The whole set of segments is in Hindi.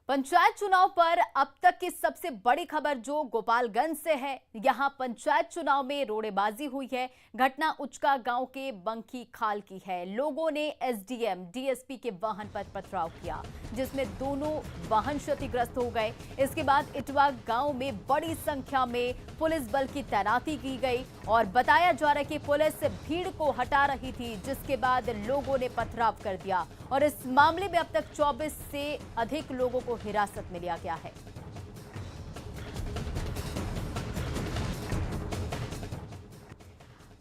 पंचायत चुनाव पर अब तक की सबसे बड़ी खबर जो गोपालगंज से है। यहां पंचायत चुनाव में रोड़ेबाजी हुई है। घटना उचका गांव के बंकी खाल की है। लोगों ने एसडीएम डीएसपी के वाहन पर पथराव किया, जिसमें दोनों वाहन क्षतिग्रस्त हो गए। इसके बाद इटवा गांव में बड़ी संख्या में पुलिस बल की तैनाती की गई और बताया जा रहा है कि पुलिस भीड़ को हटा रही थी, जिसके बाद लोगों ने पथराव कर दिया और इस मामले में अब तक 24 से अधिक लोगों को हिरासत में लिया गया है।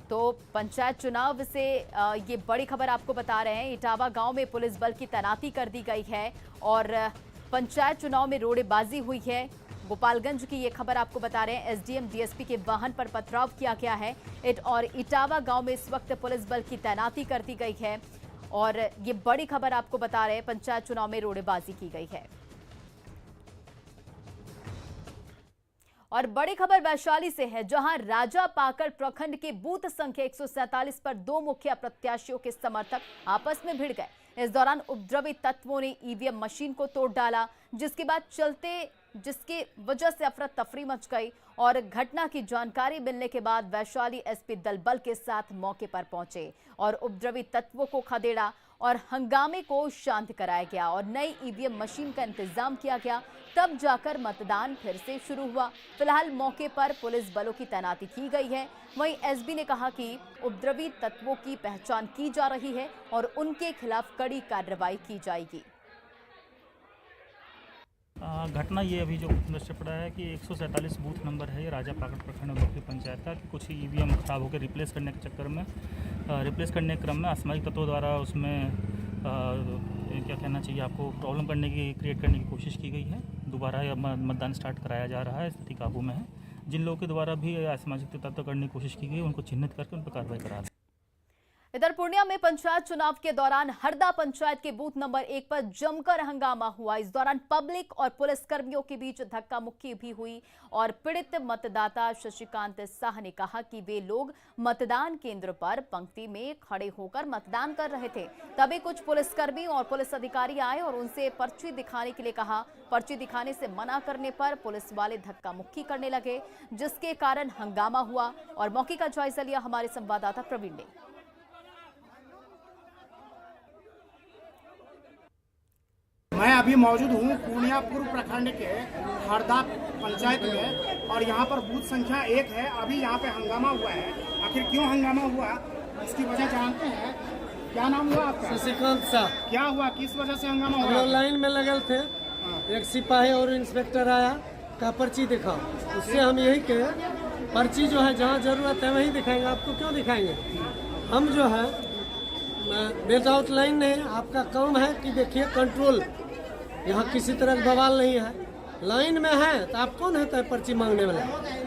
तो पंचायत चुनाव से ये बड़ी खबर आपको बता रहे हैं। इटावा गांव में पुलिस बल की तैनाती कर दी गई है और पंचायत चुनाव में रोड़ेबाजी हुई है। गोपालगंज की ये खबर आपको बता रहे हैं। एसडीएम डीएसपी के वाहन पर पथराव किया गया है और इटावा गांव में इस वक्त पुलिस बल की तैनाती कर दी गई है और ये बड़ी खबर आपको बता रहे हैं। पंचायत चुनाव में रोड़ेबाजी की गई है। और बड़ी खबर वैशाली से है, जहां राजा पाकर प्रखंड के बूथ संख्या 147 पर दो मुखिया प्रत्याशियों के समर्थक आपस में भिड़ गए। इस दौरान उपद्रवी तत्वों ने ईवीएम मशीन को तोड़ डाला, जिसकी वजह से अफरा तफरी मच गई और घटना की जानकारी मिलने के बाद वैशाली एसपी दल बल के साथ मौके पर पहुंचे और उपद्रवी तत्वों को खदेड़ा और हंगामे को शांत कराया गया और नई ईवीएम मशीन का इंतजाम किया गया। तब जाकर मतदान फिर से शुरू हुआ। फिलहाल मौके पर पुलिस बलों की तैनाती की गई है। वहीं एसपी ने कहा कि उपद्रवी तत्वों की पहचान की जा रही है और उनके खिलाफ कड़ी कार्रवाई की जाएगी। घटना ये अभी जो नष्ट पड़ा है कि 147 बूथ नंबर है ये राजा पाकर प्रखंड मुख्य पंचायत का, कि कुछ ईवीएम खराब होकर रिप्लेस करने के चक्कर में रिप्लेस करने के क्रम में असामाजिक तत्वों द्वारा उसमें क्या कहना चाहिए आपको, प्रॉब्लम क्रिएट करने की कोशिश की गई है। दोबारा मतदान स्टार्ट कराया जा रहा है, स्थिति काबू में है। जिन लोगों के द्वारा भी असामाजिक तत्व करने की कोशिश की गई उनको चिन्हित करके उन पर कार्रवाई करा दी। इधर पूर्णिया में पंचायत चुनाव के दौरान हरदा पंचायत के बूथ नंबर 1 पर जमकर हंगामा हुआ। इस दौरान पब्लिक और पुलिस कर्मियों के बीच धक्का मुक्की भी हुई और पीड़ित मतदाता शशिकांत शाह ने कहा कि वे लोग मतदान केंद्र पर पंक्ति में खड़े होकर मतदान कर रहे थे। तभी कुछ पुलिसकर्मी और पुलिस अधिकारी आए और उनसे पर्ची दिखाने के लिए कहा। पर्ची दिखाने से मना करने पर पुलिस वाले धक्का मुक्की करने लगे, जिसके कारण हंगामा हुआ और मौके का जायजा लिया हमारे संवाददाता प्रवीण ने। मैं अभी मौजूद हूँ पूर्णिया पूर्व प्रखंड के हरदा पंचायत में और यहाँ पर बूथ संख्या 1 है। अभी यहाँ पे हंगामा हुआ है। आखिर क्यों हंगामा हुआ इसकी वजह जानते हैं। क्या नाम हुआ आपका? शशिकांत शाह। क्या हुआ, किस वजह से हंगामा हुआ? हम लोग लाइन में लगे थे, एक सिपाही और इंस्पेक्टर आया, का पर्ची दिखाओ। उससे हम यही कहे पर्ची जो है जहाँ जरूरत है वहीं दिखाएंगे, आपको क्यों दिखाएंगे। हम जो है विदाउट लाइन नहीं, आपका काम है कि देखिए कंट्रोल, यहाँ किसी तरह का बवाल नहीं है। लाइन में है तो आप कौन है पर्ची मांगने वाला।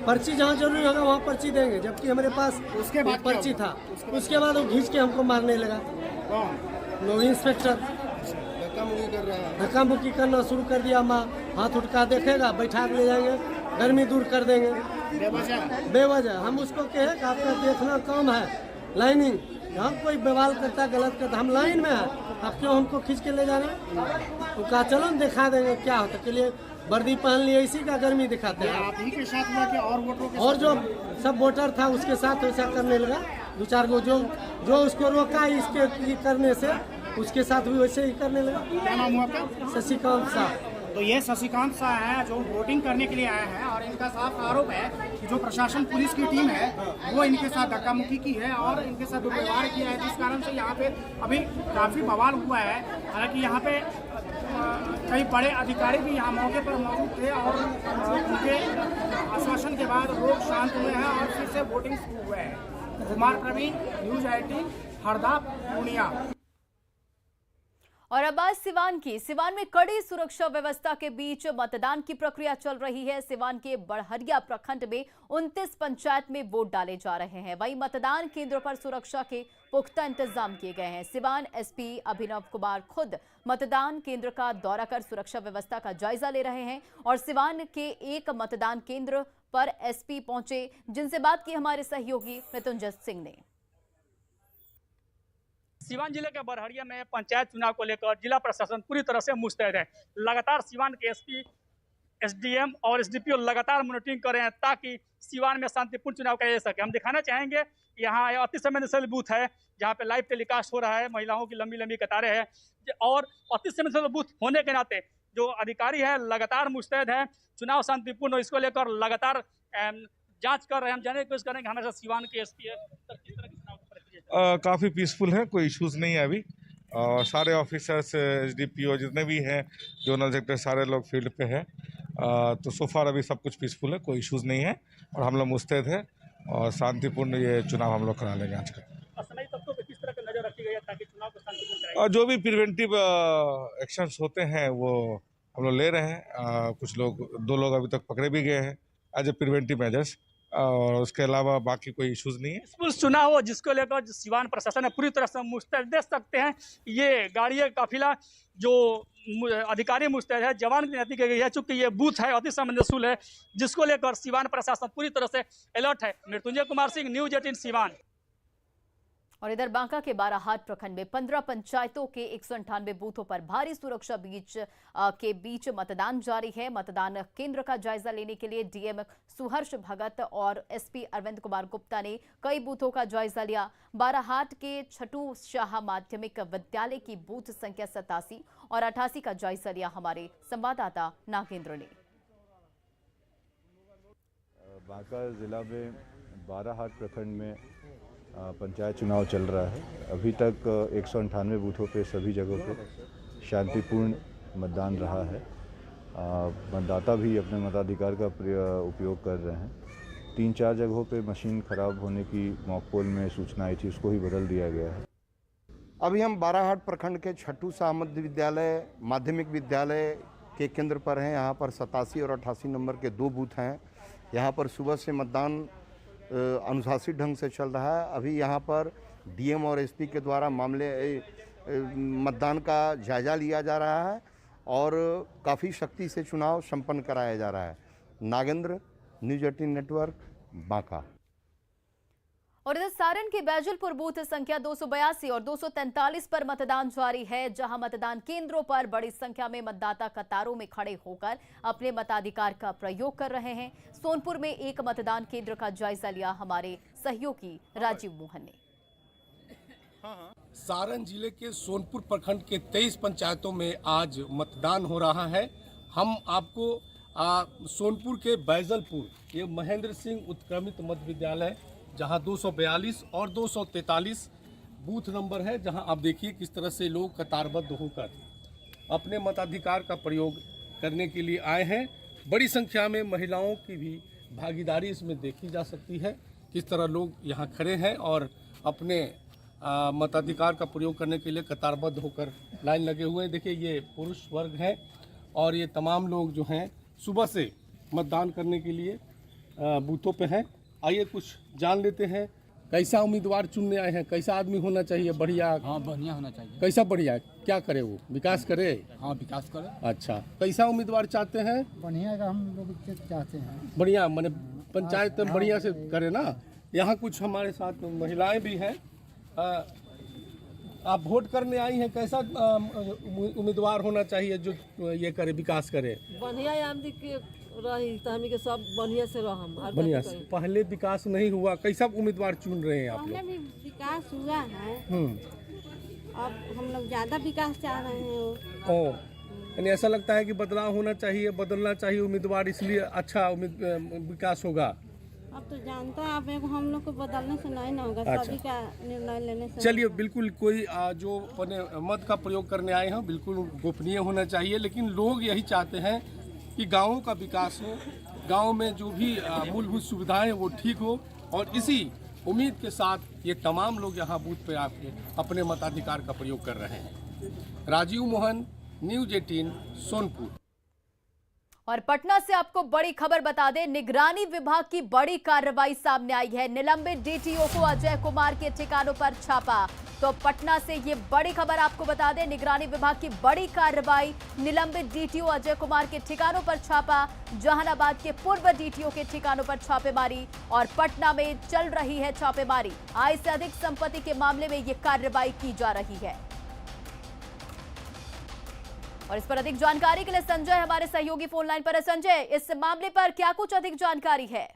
पर्ची जहाँ जरूरी होगा वहाँ पर्ची देंगे, जबकि हमारे पास उसके बाद पर्ची था। उसके बाद वो खींच के हमको मारने लगा। नो इंस्पेक्टर धक्का मुक्की करना शुरू कर दिया। माँ हाथ उठका देखेगा, बैठा के ले जाएंगे, गर्मी दूर कर देंगे बेवजह। हम उसको कहे कि आपका देखना काम है लाइनिंग, हम कोई बवाल करता गलत करता, हम लाइन में है, आप क्यों हमको खींच के ले जा रहे हैं। तो कहा चलो दिखा देंगे क्या होता है। के लिए वर्दी पहन लिए, इसी का गर्मी दिखाते हैं। आप ही के साथ हुआ कि और वोटरों के और जो सब वोटर था उसके साथ वैसा करने लगा। 2-4 गो जो उसको रोका इसके करने से, उसके साथ भी वैसे ही करने लगा। क्या नाम हुआ आपका? शशिकांत शाह। तो ये शशिकांत शाह है जो वोटिंग करने के लिए आया है और इनका साफ आरोप है कि जो प्रशासन पुलिस की टीम है वो इनके साथ धक्का मुक्की की है और इनके साथ दुर्व्यवहार किया है, जिस कारण से यहाँ पे अभी काफ़ी बवाल हुआ है। हालांकि यहाँ पे कई बड़े अधिकारी भी यहाँ मौके पर मौजूद थे और उनके आश्वासन के बाद लोग शांत हुए हैं और फिर से वोटिंग शुरू हुए हैं। कुमार प्रवीण, न्यूज़ 18, हरदा, पूर्णिया। और अब बात सिवान में कड़ी सुरक्षा व्यवस्था के बीच मतदान की प्रक्रिया चल रही है। सिवान के बड़हरिया प्रखंड में 29 पंचायत में वोट डाले जा रहे हैं। वहीं मतदान केंद्रों पर सुरक्षा के पुख्ता इंतजाम किए गए हैं। सिवान एसपी अभिनव कुमार खुद मतदान केंद्र का दौरा कर सुरक्षा व्यवस्था का जायजा ले रहे हैं और सिवान के एक मतदान केंद्र पर एसपी पहुंचे, जिनसे बात की हमारे सहयोगी मृत्युंजय सिंह ने। सीवान जिले के बरहड़िया में पंचायत चुनाव को लेकर जिला प्रशासन पूरी तरह से मुस्तैद है। लगातार सीवान के एसपी, एसडीएम और एसडीपीओ लगातार मॉनिटरिंग कर रहे हैं ताकि सीवान में शांतिपूर्ण चुनाव किया जा सके। हम दिखाना चाहेंगे यहाँ अति संवेदनशील बूथ है जहाँ पे लाइव टेलीकास्ट हो रहा है, महिलाओं की लंबी लंबी कतारें हैं और अति संवेदनशील बूथ होने के नाते जो अधिकारी है लगातार मुस्तैद है, चुनाव शांतिपूर्ण हो इसको लेकर लगातार जांच कर रहे हैं। हम जानने की कोशिश करेंगे हमारे साथ सीवान के एसपी है, किस तरह की चुनाव प्रक्रिया काफ़ी पीसफुल है, कोई इश्यूज नहीं है अभी। और सारे ऑफिसर्स, एसडीपीओ जितने भी हैं, जोनल सेक्टर, सारे लोग फील्ड पे हैं। तो सो फार अभी सब कुछ पीसफुल है, कोई इश्यूज नहीं है और हम लोग मुस्तैद है और शांतिपूर्ण ये चुनाव हम लोग करा लेंगे आज का। असमय तत्वों पर किस तरह की नजर रखी गई है ताकि चुनाव को शांतिपूर्ण कराया और जो भी प्रिवेंटिव एक्शंस होते हैं वो हम लोग ले रहे हैं। कुछ लोग, 2 लोग अभी तक पकड़े भी गए हैं एज ए प्रिवेंटिव मेजर्स, और उसके अलावा बाकी कोई इश्यूज नहीं है। पीसफुल चुनाव हो जिसको लेकर सीवान प्रशासन है पूरी तरह से मुस्तैद। देख सकते हैं ये गाड़ी का काफिला जो अधिकारी मुस्तैद है, जवान की तैनाती की गई है। चूंकि ये बूथ है अति संवेदनशील है जिसको लेकर सीवान प्रशासन पूरी तरह से अलर्ट है। मृत्युंजय कुमार सिंह, न्यूज 18 सीवान। और इधर बांका के बाराहाट प्रखंड में 15 पंचायतों के 198 बूथों पर भारी सुरक्षा के बीच मतदान जारी है। मतदान केंद्र का जायजा लेने के लिए डीएम सुहर्ष भगत और एसपी अरविंद कुमार गुप्ता ने कई बूथों का जायजा लिया। बाराहाट के छठू शाह माध्यमिक विद्यालय की बूथ संख्या 87 और 88 का जायजा लिया हमारे संवाददाता नागेंद्र ने। बांका जिला में बाराहाट प्रखंड में पंचायत चुनाव चल रहा है। अभी तक 198 बूथों पे सभी जगहों पे शांतिपूर्ण मतदान रहा है। मतदाता भी अपने मताधिकार का उपयोग कर रहे हैं। 3-4 जगहों पे मशीन खराब होने की मॉक पोल में सूचना आई थी, उसको ही बदल दिया गया है। अभी हम बाराहाट प्रखंड के छठू शाह मध्य विद्यालय माध्यमिक विद्यालय के केंद्र पर हैं। यहाँ पर 87 और 88 नंबर के 2 बूथ हैं। यहाँ पर सुबह से मतदान अनुशासित ढंग से चल रहा है। अभी यहाँ पर डीएम और एसपी के द्वारा मतदान का जायजा लिया जा रहा है और काफ़ी सख्ती से चुनाव संपन्न कराया जा रहा है। Nagendra, news 18 network, Banka. और इधर सारण के बैजलपुर बूथ संख्या 282 और 243 पर मतदान जारी है, जहां मतदान केंद्रों पर बड़ी संख्या में मतदाता कतारों में खड़े होकर अपने मताधिकार का प्रयोग कर रहे हैं। सोनपुर में एक मतदान केंद्र का जायजा लिया हमारे सहयोगी राजीव मोहन ने। सारण जिले के सोनपुर प्रखंड के 23 पंचायतों में आज मतदान हो रहा है। हम आपको सोनपुर के बैजलपुर, ये महेंद्र सिंह उत्क्रमित मध्य विद्यालय जहां 242 और 243 बूथ नंबर है, जहां आप देखिए किस तरह से लोग कतारबद्ध होकर अपने मताधिकार का प्रयोग करने के लिए आए हैं। बड़ी संख्या में महिलाओं की भी भागीदारी इसमें देखी जा सकती है। किस तरह लोग यहां खड़े हैं और अपने मताधिकार का प्रयोग करने के लिए कतारबद्ध होकर लाइन लगे हुए हैं। देखिए ये पुरुष वर्ग है और ये तमाम लोग जो हैं सुबह से मतदान करने के लिए बूथों पे हैं। आइए कुछ जान लेते हैं कैसा उम्मीदवार चुनने आए हैं, कैसा आदमी होना चाहिए। बढ़िया? हाँ, बढ़िया होना चाहिए। कैसा बढ़िया? क्या करे वो? विकास करे? हाँ, विकास करे। अच्छा, कैसा उम्मीदवार चाहते हैं? बढ़िया का हम लोग चाहते हैं। बढ़िया माने पंचायत बढ़िया से करे ना। यहाँ कुछ हमारे साथ महिलाएं भी हैं। आप वोट करने आई हैं, कैसा उम्मीदवार होना चाहिए जो ये करे, विकास करे? बढ़िया आदमी के रही तो हम के सब बढ़िया से रहम। बढ़िया से। पहले विकास नहीं हुआ, कैसा उम्मीदवार चुन रहे हैं आप लोग? पहले भी विकास हुआ है, अब हम लोग ज्यादा विकास चाह रहे हैं। यानी ऐसा लगता है कि बदलाव होना चाहिए, बदलना चाहिए उम्मीदवार, इसलिए अच्छा विकास होगा। अब तो जानता है आप, हम लोग को बदलने से नहीं ना होगा। अच्छा। सभी का निर्णय लेने से। चलिए, बिल्कुल कोई जो अपने मत का प्रयोग करने आए हैं बिल्कुल गोपनीय होना चाहिए, लेकिन लोग यही चाहते हैं कि गाँवों का विकास हो, गाँव में जो भी मूलभूत सुविधाएं वो ठीक हो, और इसी उम्मीद के साथ ये तमाम लोग यहाँ बूथ पे आके अपने मताधिकार का प्रयोग कर रहे हैं। राजीव मोहन, न्यूज 18 सोनपुर। और पटना से आपको बड़ी खबर बता दें, निगरानी विभाग की बड़ी कार्रवाई सामने आई है। निलंबित डीटीओ को अजय कुमार के ठिकानों पर छापा। तो पटना से ये बड़ी खबर आपको बता दें, निगरानी विभाग की बड़ी कार्रवाई, निलंबित डीटीओ अजय कुमार के ठिकानों पर छापा, जहानाबाद के पूर्व डीटीओ के ठिकानों पर छापेमारी और पटना में चल रही है छापेमारी। आय से अधिक संपत्ति के मामले में ये कार्रवाई की जा रही है। और इस पर अधिक जानकारी के लिए संजय हमारे सहयोगी फोन लाइन पर है। संजय, इस मामले पर क्या कुछ अधिक जानकारी है?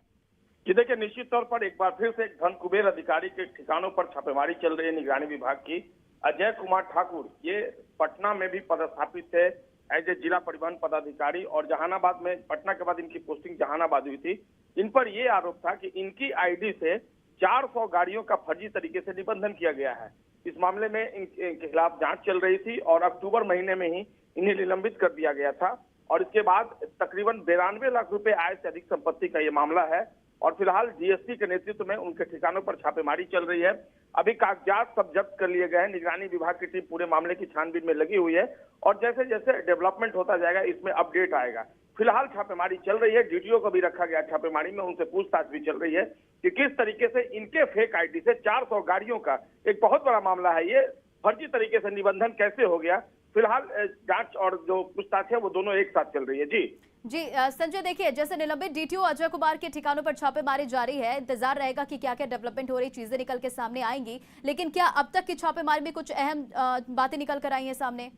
जी देखिए, निश्चित तौर पर एक बार फिर से एक धन कुबेर अधिकारी के ठिकानों पर छापेमारी चल रही है निगरानी विभाग की। अजय कुमार ठाकुर ये पटना में भी पदस्थापित थे एज ए जिला परिवहन पदाधिकारी और जहानाबाद में, पटना के बाद इनकी पोस्टिंग जहानाबाद हुई थी। इन पर यह आरोप था कि इनकी आईडी से 400 गाड़ियों का फर्जी तरीके से निबंधन किया गया है। इस मामले में इनके खिलाफ जांच चल रही थी और अक्टूबर महीने में ही इन्हें निलंबित कर दिया गया था और इसके बाद तकरीबन 92 लाख रुपए आय से अधिक संपत्ति का ये मामला है और फिलहाल डीएसपी के नेतृत्व में उनके ठिकानों पर छापेमारी चल रही है। अभी कागजात सब जब्त कर लिए गए हैं। निगरानी विभाग की टीम पूरे मामले की छानबीन में लगी हुई है और जैसे जैसे डेवलपमेंट होता जाएगा इसमें अपडेट आएगा। फिलहाल छापेमारी चल रही है, डीटीओ को भी रखा गया छापेमारी में, उनसे पूछताछ भी चल रही है कि किस तरीके से इनके फेक आईडी से 400 गाड़ियों का, एक बहुत बड़ा मामला है ये, फर्जी तरीके से निबंधन कैसे हो गया। फिलहाल जांच और जो पूछताछ है वो दोनों एक साथ चल रही है। जी संजय, देखिए जैसे निलंबित डीटीओ अजय कुमार के ठिकानों पर छापेमारी जारी है, इंतजार रहेगा कि क्या क्या डेवलपमेंट हो रही, चीजें निकल के सामने आएंगी, लेकिन क्या अब तक की छापेमारी में कुछ अहम बातें निकल कर आई हैं सामने?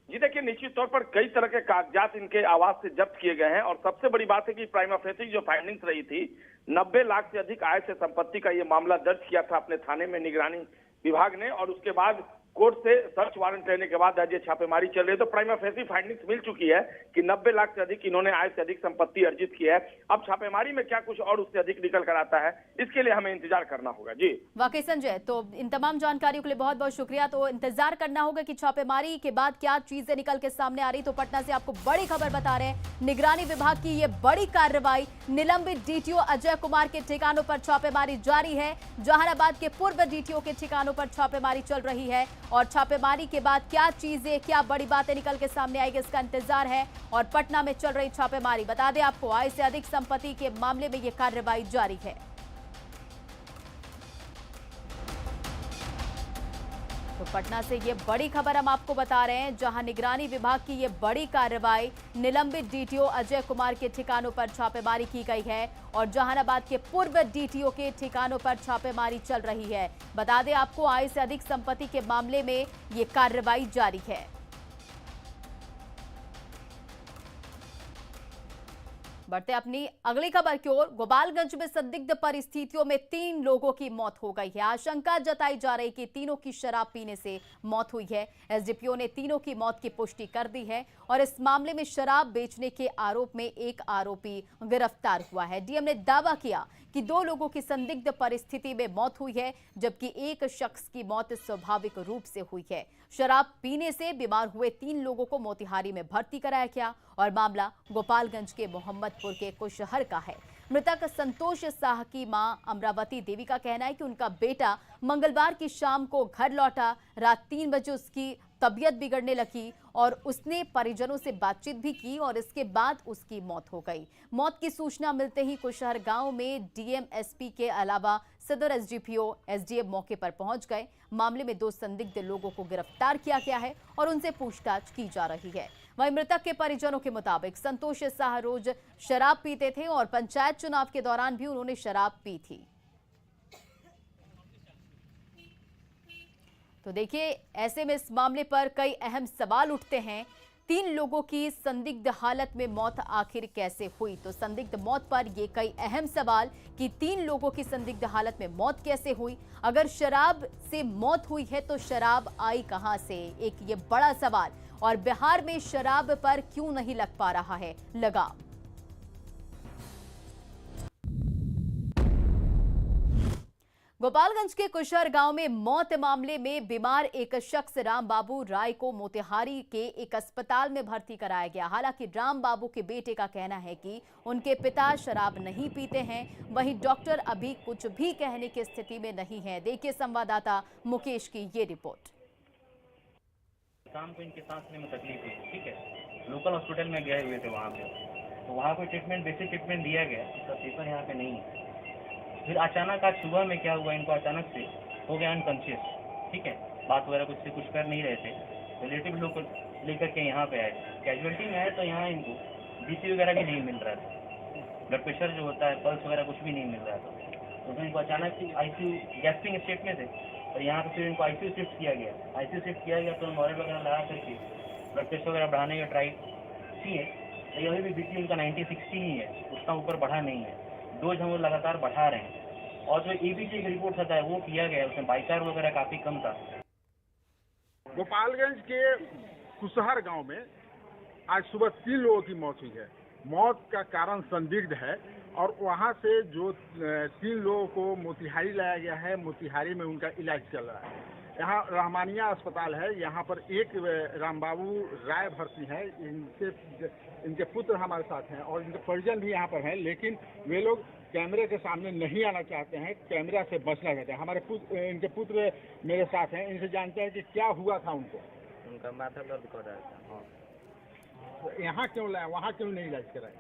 जी देखिए, निश्चित तौर पर कई तरह के कागजात इनके आवास से जब्त किए गए हैं और सबसे बड़ी बात है कि प्राइमा फेसी जो फाइंडिंग्स रही थी, 90 लाख से अधिक आय से संपत्ति का ये मामला दर्ज किया था अपने थाने में निगरानी विभाग ने और उसके बाद कोर्ट से सर्च वारंट लेने के बाद आज ये छापेमारी चल रही है। तो प्राइमा फेसी फाइंडिंग्स मिल चुकी है कि 90 लाख से अधिक इन्होंने आय से अधिक संपत्ति अर्जित की है। अब छापेमारी में क्या कुछ और उससे अधिक निकल कर आता है, इसके लिए हमें इंतजार करना होगा। जी वाकई संजय, तो इन तमाम जानकारियों के लिए बहुत बहुत शुक्रिया। तो इंतजार करना होगा कि छापेमारी के बाद क्या चीजें निकल के सामने आ रही। तो पटना से आपको बड़ी खबर बता रहे हैं, निगरानी विभाग की ये बड़ी कार्रवाई, निलंबित डीटीओ अजय कुमार के ठिकानों पर छापेमारी जारी है, जहानाबाद के पूर्व डीटीओ के ठिकानों पर छापेमारी चल रही है और छापेमारी के बाद क्या चीजें, क्या बड़ी बातें निकल के सामने आएगी, इसका इंतजार है। और पटना में चल रही छापेमारी, बता दें आपको, आय से अधिक संपत्ति के मामले में यह कार्रवाई जारी है। तो पटना से ये बड़ी खबर हम आपको बता रहे हैं, जहां निगरानी विभाग की ये बड़ी कार्रवाई, निलंबित डीटीओ अजय कुमार के ठिकानों पर छापेमारी की गई है और जहानाबाद के पूर्व डीटीओ के ठिकानों पर छापेमारी चल रही है। बता दें आपको, आय से अधिक संपत्ति के मामले में ये कार्रवाई जारी है। बढ़ते अपनी अगली खबर की ओर। गोपालगंज में संदिग्ध परिस्थितियों में 3 लोगों की मौत हो गई है। आशंका जताई जा रही कि तीनों की शराब पीने से मौत हुई है। एसडीपीओ ने तीनों की मौत की पुष्टि कर दी है और इस मामले में शराब बेचने के आरोप में एक आरोपी गिरफ्तार हुआ है। डीएम ने दावा किया कि 2 लोगों की संदिग्ध परिस्थिति में मौत हुई है, जबकि एक शख्स की मौत स्वाभाविक रूप से हुई है। शराब पीने से बीमार हुए 3 लोगों को मोतिहारी में भर्ती कराया गया और मामला गोपालगंज के मोहम्मदपुर के कुशहर का है। मृतक संतोष शाह की मां अमरावती देवी का कहना है कि उनका बेटा मंगलवार की शाम को घर लौटा। रात 3 बजे उसकी तबीयत बिगड़ने लगी और उसने परिजनों से बातचीत भी की और इसके बाद उसकी मौत हो गई। मौत की सूचना मिलते ही कुशहर गांव में डीएम, एसपी के अलावा सदर एसडीपीओ, एसडीएम मौके पर पहुंच गए। मामले में 2 संदिग्ध लोगों को गिरफ्तार किया गया है और उनसे पूछताछ की जा रही है। वहीं मृतक के परिजनों के मुताबिक संतोष शाह रोज शराब पीते थे और पंचायत चुनाव के दौरान भी उन्होंने शराब पी थी। तो देखिए, ऐसे में इस मामले पर कई अहम सवाल उठते हैं। 3 लोगों की संदिग्ध हालत में मौत आखिर कैसे हुई? तो संदिग्ध मौत पर ये कई अहम सवाल कि 3 लोगों की संदिग्ध हालत में मौत कैसे हुई? अगर शराब से मौत हुई है तो शराब आई कहां से? एक ये बड़ा सवाल। और बिहार में शराब पर क्यों नहीं लग पा रहा है लगाम? गोपालगंज के कुशहर गांव में मौत मामले में बीमार एक शख्स राम बाबू राय को मोतिहारी के एक अस्पताल में भर्ती कराया गया। हालांकि राम बाबू के बेटे का कहना है कि उनके पिता शराब नहीं पीते हैं। वहीं डॉक्टर अभी कुछ भी कहने की स्थिति में नहीं है। देखिए संवाददाता मुकेश की ये रिपोर्ट। शाम को इनके सांस लेने में तकलीफ है, ठीक है, लोकल हॉस्पिटल में गए हुए थे वहाँ पे, तो वहाँ कोई ट्रीटमेंट, बेसिक ट्रीटमेंट दिया गया, उसका पेपर यहाँ पे नहीं है। फिर अचानक आज सुबह में क्या हुआ, इनको अचानक से हो गया अनकॉन्शियस, ठीक है, बात वगैरह कुछ से कुछ कर नहीं रहे थे, रिलेटिव लोग को लेकर के यहाँ पे आए, कैजुअलिटी में आए तो यहाँ इनको बीपी वगैरह भी नहीं मिल रहा था, ब्लड प्रेशर जो होता है, पल्स वगैरह कुछ भी नहीं मिल रहा था, तो फिर इनको अचानक आईसीयू गैस्पिंग स्टेट में थे, और यहाँ पे फिर इनको आईसीयू शिफ्ट किया गया। आईसीयू शिफ्ट किया गया तो मॉडल वगैरह लगा करके ब्लड प्रेशर वगैरह बढ़ाने का ट्राई किए, तो अभी भी बीपी उनका 90-60 ही है, उसका ऊपर बढ़ा नहीं है, डोज हम लगातार बढ़ा रहे हैं। और जो एबीसी की रिपोर्ट आता है वो किया गया, उसमें बाइकार वगैरह काफ़ी कम था। गोपालगंज के कुशहर गांव में आज सुबह 3 लोगों की मौत हुई है। मौत का कारण संदिग्ध है और वहां से जो 3 लोगों को मोतिहारी लाया गया है, मोतिहारी में उनका इलाज चल रहा है। यहाँ रहमानिया अस्पताल है, यहाँ पर एक रामबाबू राय भर्ती है, इनके पुत्र हमारे साथ हैं और इनके परिजन भी यहाँ पर हैं, लेकिन वे लोग कैमरे के सामने नहीं आना चाहते हैं, कैमरा से बचना चाहते हैं। हमारे इनके पुत्र मेरे साथ हैं, इनसे जानते हैं कि क्या हुआ था उनको। उनका माथा दर्द कर रहा था। तो यहाँ क्यों लाए, वहाँ क्यों नहीं इलाज कराए?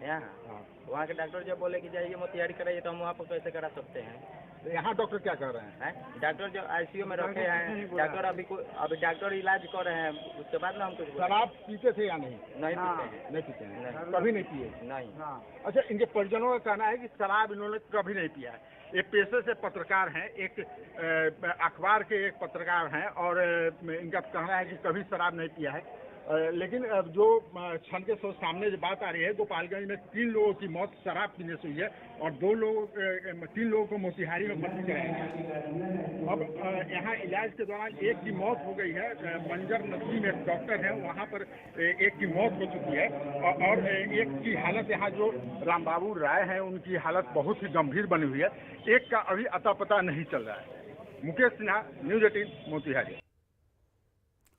यहाँ वहाँ के डॉक्टर जब बोले कि जाइए मोतिहारी कराइए तो हम वहाँ पर कैसे करा सकते हैं? तो यहाँ डॉक्टर क्या कर रहे हैं? डॉक्टर जो आईसीयू में रखे हैं, डॉक्टर अभी डॉक्टर इलाज कर रहे हैं, उसके बाद ना हम कुछ शराब पीते थे या नहीं? नहीं पीते हैं। नहीं पीते हैं, कभी नहीं पिए? नहीं। अच्छा, इनके परिजनों का कहना है कि शराब इन्होंने कभी नहीं पिया है। ये पेशे से पत्रकार हैं, एक अखबार के एक पत्रकार हैं और इनका कहना है कि कभी शराब नहीं पिया है। लेकिन जो क्षण के सामने जो बात आ रही है, गोपालगंज में 3 लोगों की मौत शराब पीने से हुई है और 3 लोगों को मोतिहारी में भर्ती कराया गया। अब यहाँ इलाज के दौरान एक की मौत हो गई है, बंजर नदी में डॉक्टर हैं, वहाँ पर एक की मौत हो चुकी है और एक की हालत, यहाँ जो रामबाबू राय हैं उनकी हालत बहुत ही गंभीर बनी हुई है। एक का अभी अता पता नहीं चल रहा है। मुकेश सिन्हा, न्यूज 18 मोतिहारी।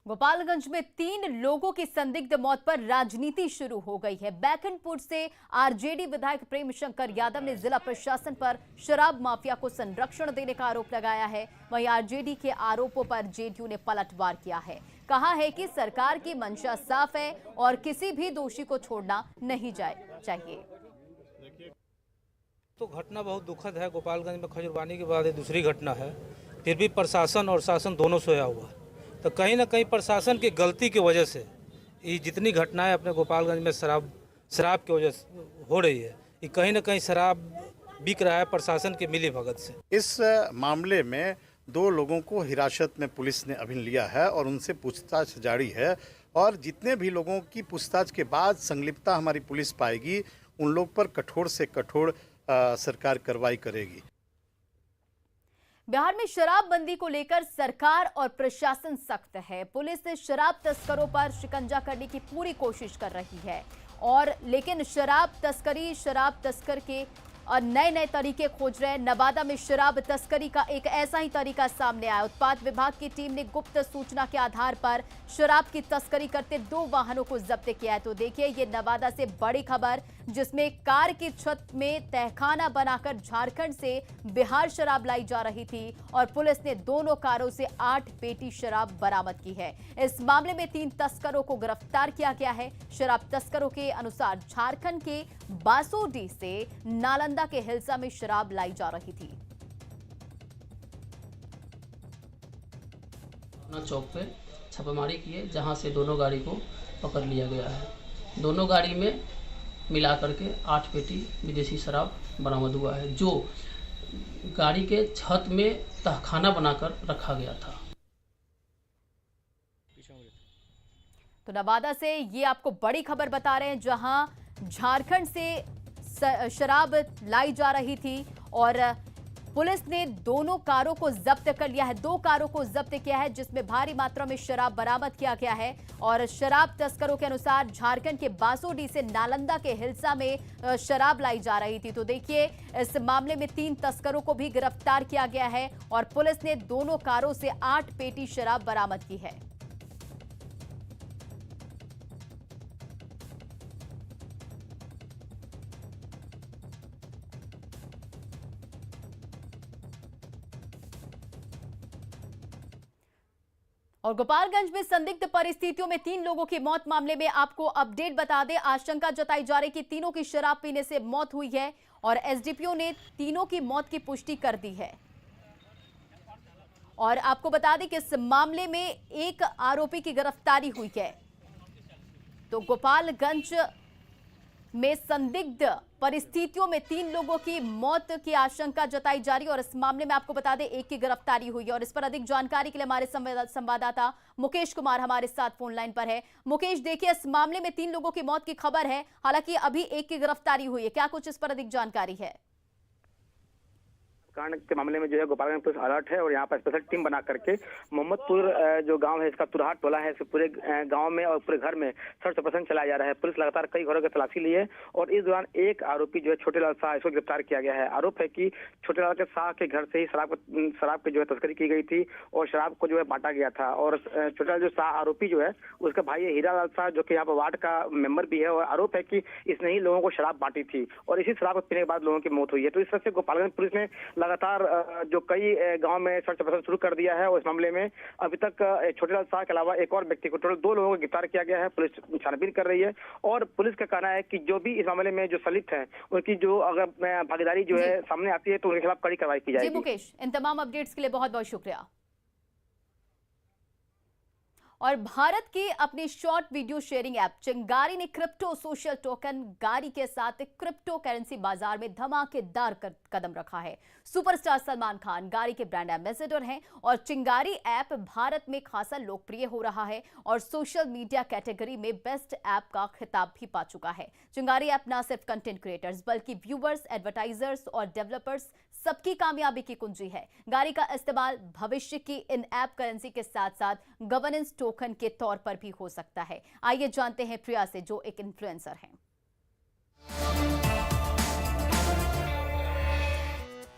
गोपालगंज में 3 लोगों की संदिग्ध मौत पर राजनीति शुरू हो गई है। बैकुंठपुर से आरजेडी विधायक प्रेम शंकर यादव ने जिला प्रशासन पर शराब माफिया को संरक्षण देने का आरोप लगाया है। वहीं आरजेडी के आरोपों पर जेडीयू ने पलटवार किया है, कहा है कि सरकार की मंशा साफ है और किसी भी दोषी को छोड़ना नहीं चाहिए। तो घटना बहुत दुखद है। गोपालगंज में खजुरबानी के बाद ये दूसरी घटना है, फिर भी प्रशासन और शासन दोनों सोया हुआ है। तो कहीं ना कहीं प्रशासन की गलती की वजह से ये जितनी घटनाएं अपने गोपालगंज में शराब की वजह से हो रही है, ये कहीं ना कहीं शराब बिक रहा है प्रशासन की मिलीभगत से। इस मामले में 2 लोगों को हिरासत में पुलिस ने अभी लिया है और उनसे पूछताछ जारी है और जितने भी लोगों की पूछताछ के बाद संलिप्तता हमारी पुलिस पाएगी, उन लोग पर कठोर से कठोर सरकार कार्रवाई करेगी। बिहार में शराबबंदी को लेकर सरकार और प्रशासन सख्त है। पुलिस शराब तस्करों पर शिकंजा करने की पूरी कोशिश कर रही है और लेकिन शराब तस्कर के और नए तरीके खोज रहे हैं। नवादा में शराब तस्करी का एक ऐसा ही तरीका सामने आया। उत्पाद विभाग की टीम ने गुप्त सूचना के आधार पर शराब की तस्करी करते 2 वाहनों को जब्त किया है। तो देखिए, ये नवादा से बड़ी खबर, जिसमें कार की छत में तहखाना बनाकर झारखंड से बिहार शराब लाई जा रही थी और पुलिस ने दोनों कारों से 8 पेटी शराब बरामद की है। इस मामले में 3 तस्करों को गिरफ्तार किया गया है। शराब तस्करों के अनुसार झारखंड के बासोडी से नालंदा के हिल्सा में शराब लाई जा रही थी। चौक पे छापेमारी किए, जहां से दोनों गाड़ी को पकड़ लिया गया है। दोनों गाड़ी में मिलाकर के 8 पेटी विदेशी शराब बरामद हुआ है, जो गाड़ी के छत में तहखाना बनाकर रखा गया था। तो नवादा से ये आपको बड़ी खबर बता रहे हैं, जहां झारखंड से शराब लाई जा रही थी और पुलिस ने दोनों कारों को जब्त कर लिया है। 2 कारों को जब्त किया है, जिसमें भारी मात्रा में शराब बरामद किया गया है। और शराब तस्करों के अनुसार झारखंड के बासोडी से नालंदा के हिल्सा में शराब लाई जा रही थी। तो देखिए, इस मामले में 3 तस्करों को भी गिरफ्तार किया गया है और पुलिस ने दोनों कारों से 8 पेटी शराब बरामद की है। और गोपालगंज में संदिग्ध परिस्थितियों में 3 लोगों की मौत मामले में आपको अपडेट बता दें। आशंका जताई जा रही कि तीनों की शराब पीने से मौत हुई है और एसडीपीओ ने तीनों की मौत की पुष्टि कर दी है। और आपको बता दें कि इस मामले में एक आरोपी की गिरफ्तारी हुई है। तो गोपालगंज में संदिग्ध परिस्थितियों में 3 लोगों की मौत की आशंका जताई जा रही है और इस मामले में आपको बता दें एक की गिरफ्तारी हुई है। और इस पर अधिक जानकारी के लिए हमारे संवाददाता मुकेश कुमार हमारे साथ फोन लाइन पर है। मुकेश, देखिए इस मामले में 3 लोगों की मौत की खबर है, हालांकि अभी एक की गिरफ्तारी हुई है, क्या कुछ इस पर अधिक जानकारी है? कांड के मामले में जो है गोपालगंज पुलिस अलर्ट है और यहाँ पर स्पेशल टीम बना करके मोहम्मदपुर जो गांव है, इसका तुरहाट टोला है, इसके पूरे गांव में और पूरे घर में सर्च ऑपरेशन चलाया जा रहा है। पुलिस लगातार कई घरों की तलाशी ली है और इस दौरान एक आरोपी जो है छोटे लाल शाह, इसको गिरफ्तार किया गया है। आरोप है कि छोटे लाल के शाह के घर से ही शराब की जो है तस्करी की गई थी और शराब को जो है बांटा गया था। और छोटे लाल जो शाह आरोपी जो है उसका भाई है हीरा लाल शाह, जो कि यहाँ पर वार्ड का मेंबर भी है। और आरोप है कि इसने ही लोगों को शराब बांटी थी और इसी शराब को पीने के बाद लोगों की मौत हुई है। तो इस तरह से गोपालगंज पुलिस ने लगातार जो कई गांव में सर्च ऑपरेशन शुरू कर दिया है और इस मामले में अभी तक छोटेलाल शाह के अलावा एक और व्यक्ति को, टोटल 2 लोगों को गिरफ्तार किया गया है। पुलिस छानबीन कर रही है और पुलिस का कहना है कि जो भी इस मामले में जो संलिप्त है उनकी जो अगर भागीदारी जो है सामने आती है तो उनके खिलाफ कड़ी कार्रवाई की जाएगी। जी मुकेश, इन तमाम अपडेट्स के लिए बहुत बहुत शुक्रिया। और भारत की अपनी शॉर्ट वीडियो शेयरिंग ऐप चिंगारी ने क्रिप्टो सोशल टोकन गारी के साथ क्रिप्टो करेंसी बाजार में धमाकेदार कदम रखा है। सुपरस्टार सलमान खान गारी के ब्रांड एम्बेसडर हैं और चिंगारी ऐप भारत में खासा लोकप्रिय हो रहा है और सोशल मीडिया कैटेगरी में बेस्ट ऐप का खिताब भी पा चुका है। चिंगारी ऐप न सिर्फ कंटेंट क्रिएटर्स बल्कि व्यूअर्स, एडवर्टाइजर्स और डेवलपर्स सबकी कामयाबी की कुंजी है। गारी का इस्तेमाल भविष्य की इन ऐप करेंसी के साथ साथ गवर्नेंस टोकन के तौर पर भी हो सकता है। आइए जानते हैं प्रिया से, जो एक इन्फ्लुएंसर हैं।